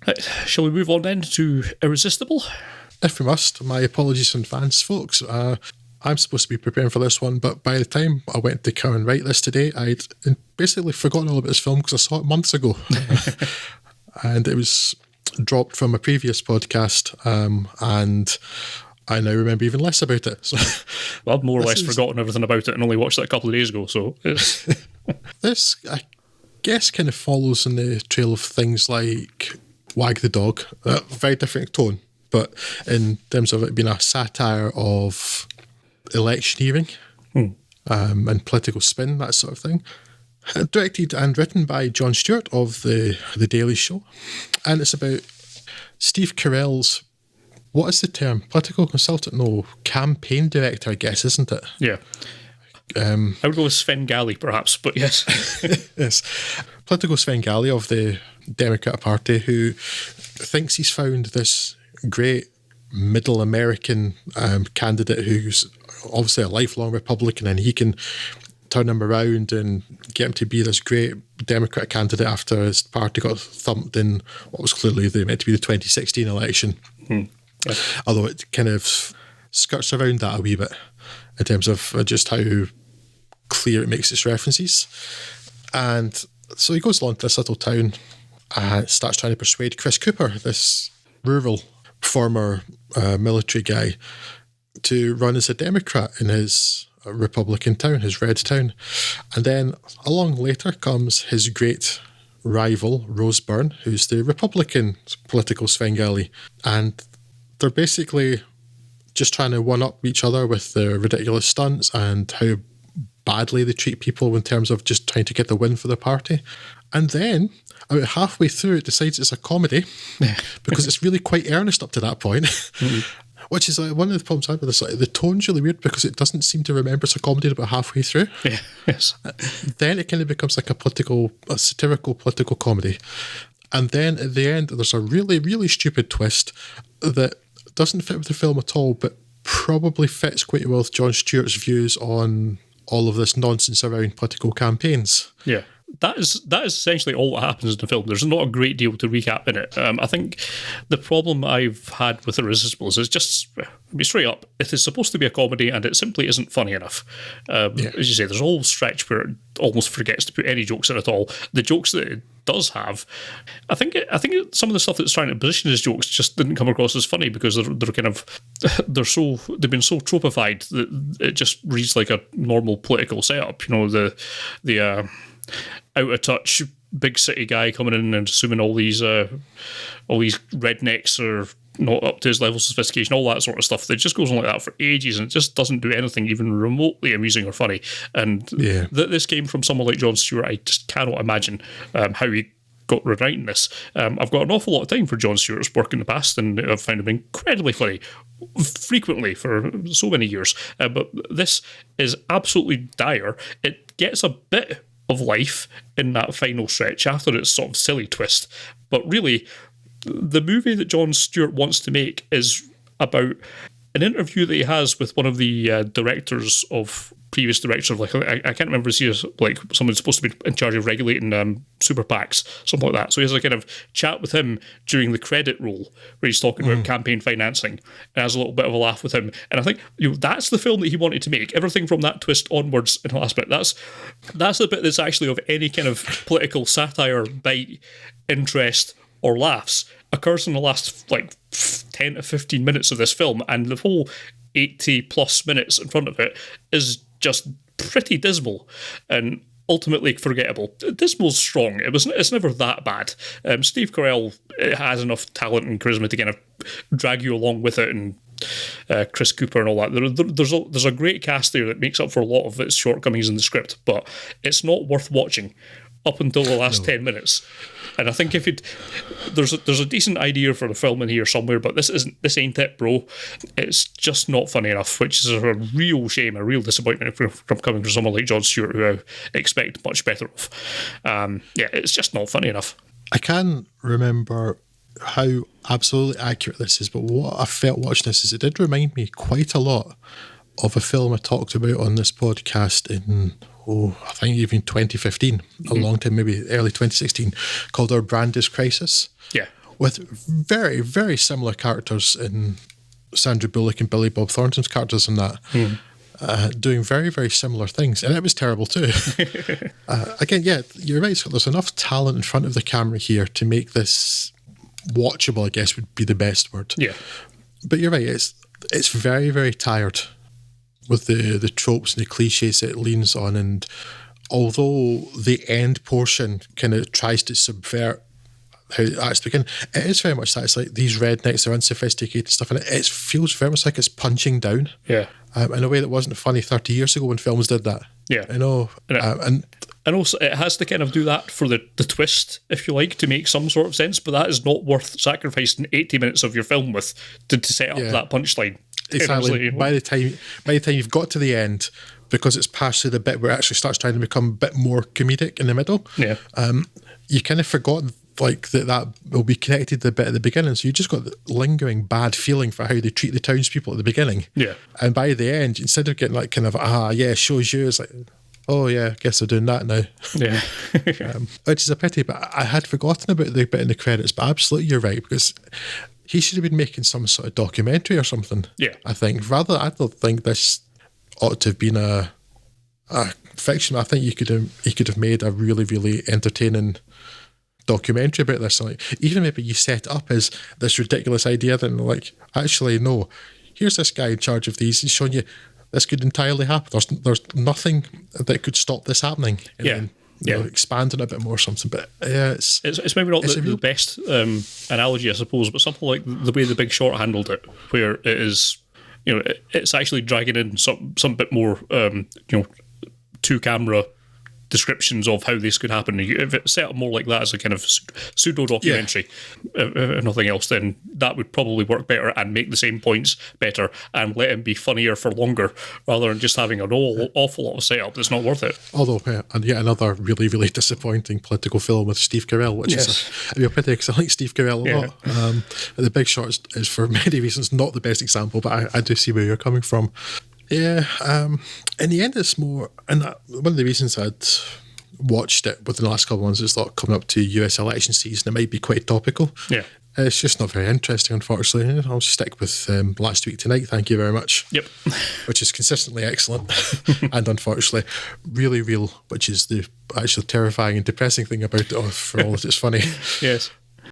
Right, shall we move on then to Irresistible? If we must, my apologies in advance, folks. I'm supposed to be preparing for this one, but by the time I went to come and write this today, I'd basically forgotten all about this film because I saw it months ago. And it was dropped from a previous podcast, and I now remember even less about it. So well, I've more or less forgotten everything about it and only watched it a couple of days ago, so it's... This, I guess, kind of follows in the trail of things like Wag the Dog. Very different tone, but in terms of it being a satire of electioneering and political spin, that sort of thing. Directed and written by Jon Stewart of The Daily Show. And it's about Steve Carell's, what is the term? Political consultant? No, campaign director, I guess, isn't it? Yeah. I would go with Svengali, perhaps, but yes. Yes. Political Svengali of the Democrat Party, who thinks he's found this great middle American candidate who's obviously a lifelong Republican, and he can turn him around and get him to be this great Democrat candidate after his party got thumped in what was clearly meant to be the 2016 election. Yeah. Although it kind of skirts around that a wee bit in terms of just how clear it makes its references. And so he goes along to this little town and starts trying to persuade Chris Cooper, this rural former military guy, to run as a Democrat in his Republican town, his red town. And then along later comes his great rival, Rose Byrne, who's the Republican political Svengali. And they're basically just trying to one-up each other with their ridiculous stunts and how badly they treat people in terms of just trying to get the win for the party. And then, about halfway through, it decides it's a comedy because it's really quite earnest up to that point. Which is one of the problems I have with this. The tone's really weird because it doesn't seem to remember it's a comedy about halfway through. Yeah, yes. Then it kind of becomes like a satirical political comedy. And then at the end, there's a really, really stupid twist that doesn't fit with the film at all, but probably fits quite well with Jon Stewart's views on all of this nonsense around political campaigns. Yeah. That is essentially all that happens in the film. There's not a great deal to recap in it. I think the problem I've had with Irresistible is just, be straight up, it is supposed to be a comedy and it simply isn't funny enough. As you say, there's a whole stretch where it almost forgets to put any jokes in at all. The jokes that it does have, I think some of the stuff that's trying to position as jokes just didn't come across as funny because they've been so tropified that it just reads like a normal political setup. You know, the out of touch big city guy coming in and assuming all these rednecks are not up to his level of sophistication, all that sort of stuff. That just goes on like that for ages and it just doesn't do anything even remotely amusing or funny. And this came from someone like Jon Stewart. I just cannot imagine how he got rewriting this. I've got an awful lot of time for Jon Stewart's work in the past and I've found him incredibly funny frequently for so many years. But this is absolutely dire. It gets a bit of life in that final stretch after its sort of silly twist. But really, the movie that Jon Stewart wants to make is about an interview that he has with one of the previous directors of, like, I can't remember if he's like someone supposed to be in charge of regulating super PACs, something like that. So he has a kind of chat with him during the credit roll where he's talking about campaign financing and has a little bit of a laugh with him. And I think that's the film that he wanted to make. Everything from that twist onwards in the last bit, that's the bit that's actually of any kind of political satire, bite, interest, or laughs occurs in the last like 10 to 15 minutes of this film, and the whole 80 plus minutes in front of it is just pretty dismal and ultimately forgettable. Dismal's strong. It's never that bad. Steve Carell has enough talent and charisma to kind of drag you along with it, and Chris Cooper and all that. There's a great cast there that makes up for a lot of its shortcomings in the script, but it's not worth watching up until the last 10 minutes. And I think there's a decent idea for the film in here somewhere, but this ain't it, bro. It's just not funny enough, which is a real shame, a real disappointment from coming from someone like Jon Stewart, who I expect much better of. It's just not funny enough. I can remember how absolutely accurate this is, but what I felt watching this is it did remind me quite a lot of a film I talked about on this podcast in I think even 2015, a long time, maybe early 2016, called Our Brand is Crisis. Yeah. with very, very similar characters in Sandra Bullock and Billy Bob Thornton's characters in that, doing very, very similar things. And it was terrible too. Again, yeah, you're right, Scott. There's enough talent in front of the camera here to make this watchable, I guess would be the best word. Yeah. But you're right, it's very, very tired with the tropes and the cliches it leans on. And although the end portion kind of tries to subvert how it acts to begin, it is very much that. It's like these rednecks are unsophisticated stuff, and it feels very much like it's punching down. Yeah. In a way that wasn't funny 30 years ago when films did that. Yeah. You know, and also it has to kind of do that for the twist, if you like, to make some sort of sense, but that is not worth sacrificing 80 minutes of your film with to set up that punchline. Exactly. By the time you've got to the end, because it's past the bit where it actually starts trying to become a bit more comedic in the middle, you kind of forgot like that will be connected to the bit at the beginning. So you just got the lingering bad feeling for how they treat the townspeople at the beginning. Yeah. And by the end, instead of getting like kind of, shows you, it's like, oh yeah, I guess they're doing that now. Yeah. Which is a pity, but I had forgotten about the bit in the credits, but absolutely you're right, because he should have been making some sort of documentary or something. Yeah. I think. I don't think this ought to have been a fiction. I think he could have made a really, really entertaining documentary about this. Like, even maybe you set it up as this ridiculous idea, then like, actually no, here's this guy in charge of these, he's showing you this could entirely happen. There's nothing that could stop this happening. And then, expand on it a bit more or something. But yeah, it's maybe not the best analogy, I suppose, but something like the way The Big Short handled it, where it is, it's actually dragging in some bit more, two camera descriptions of how this could happen. If it's set up more like that as a kind of pseudo documentary, if nothing else, then that would probably work better and make the same points better and let him be funnier for longer, rather than just having an awful lot of setup that's not worth it. Although, and yet another really, really disappointing political film with Steve Carell, which is a pity because I like Steve Carell a lot. The Big Short is for many reasons not the best example, but I do see where you're coming from. Yeah, in the end, it's more, and one of the reasons I'd watched it within the last couple of months is that coming up to US election season, it might be quite topical. Yeah. It's just not very interesting, unfortunately. I'll stick with Last Week Tonight, thank you very much. Yep. Which is consistently excellent and unfortunately really real, which is the actual terrifying and depressing thing about it, for all that it's funny. Yes.